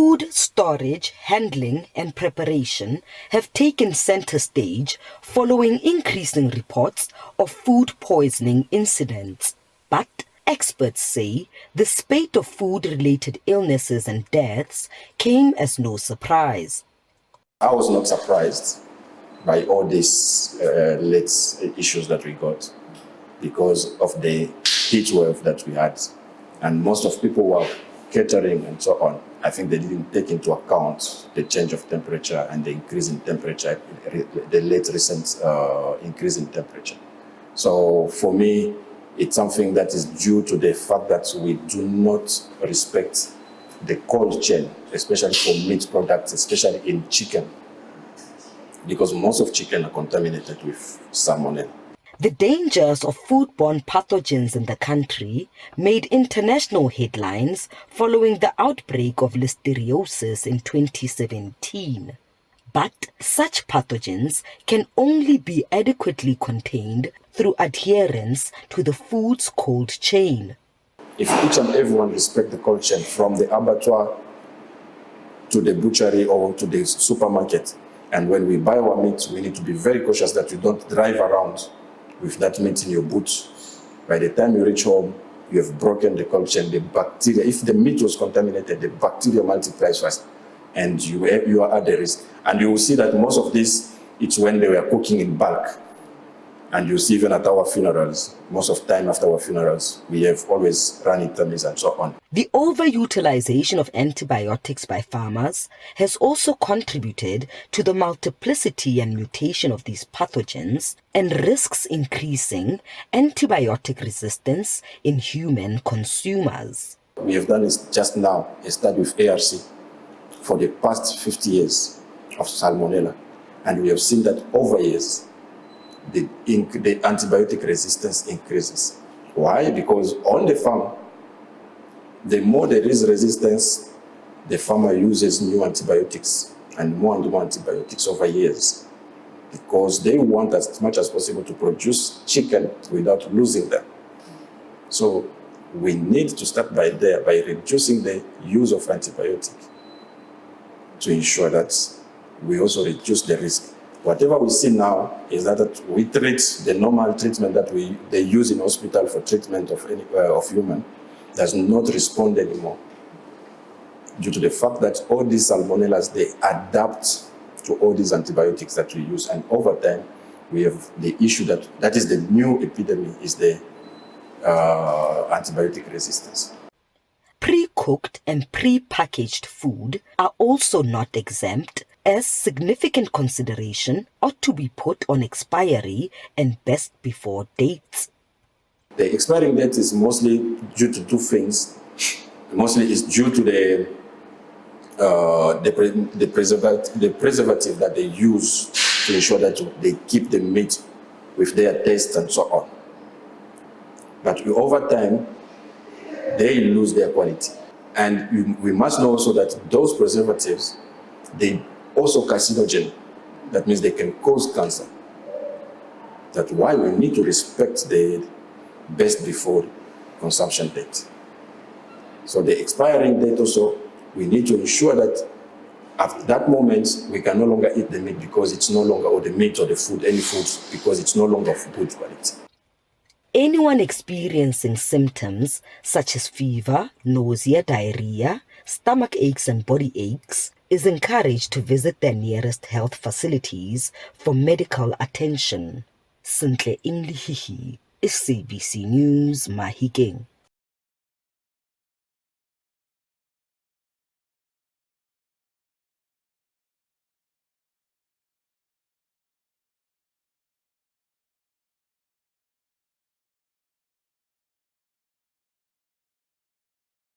Food storage, handling, and preparation have taken center stage following increasing reports of food poisoning incidents. But experts say the spate of food-related illnesses and deaths came as no surprise. I was not surprised by all these late issues that we got because of the heat wave that we had. And most of people were catering and so on. I think they didn't take into account the change of temperature and the increase in temperature, the late recent increase in temperature. So for me, it's something that is due to the fact that we do not respect the cold chain, especially for meat products, especially in chicken, because most of chicken are contaminated with salmonella. The dangers of foodborne pathogens in the country made international headlines following the outbreak of listeriosis in 2017. But such pathogens can only be adequately contained through adherence to the food's cold chain. If each and everyone respect the cold chain from the abattoir to the butchery or to the supermarket, and when we buy our meat, we need to be very cautious that you don't drive around with that meat in your boot. By the time you reach home, you have broken the cold chain. The bacteria, if the meat was contaminated, the bacteria multiplies fast, and you are at the risk. And you will see that most of this, it's when they were cooking in bulk. And you see even at our funerals, most of the time after our funerals, we have always running tummies and so on. The over-utilization of antibiotics by farmers has also contributed to the multiplicity and mutation of these pathogens and risks increasing antibiotic resistance in human consumers. We have done this just now, a study with ARC for the past 50 years of salmonella. And we have seen that over years, the antibiotic resistance increases. Why? Because on the farm, the more there is resistance, the farmer uses new antibiotics and more antibiotics over years, because they want as much as possible to produce chicken without losing them. So we need to start by reducing the use of antibiotic to ensure that we also reduce the risk. Whatever we see now is that we treat the normal treatment that they use in hospital for treatment of human does not respond anymore, due to the fact that all these salmonellas, they adapt to all these antibiotics that we use. And over time, we have the issue that is the new epidemic, is the antibiotic resistance. Pre-cooked and pre-packaged food are also not exempt, as significant consideration ought to be put on expiry and best before dates. The expiring date is mostly due to two things. Mostly it's due to the preservative that they use to ensure that they keep the meat with their taste and so on. But over time, they lose their quality. And we must know also that those preservatives, they also carcinogen. That means they can cause cancer. That's why we need to respect the best before consumption date. So the expiring date also, we need to ensure that at that moment, we can no longer eat the meat because it's no longer, or the meat or the food, any foods, because it's no longer of good quality. Anyone experiencing symptoms such as fever, nausea, diarrhea, stomach aches and body aches is encouraged to visit their nearest health facilities for medical attention. Sintle Inglihihi, SABC News, Mahikeng.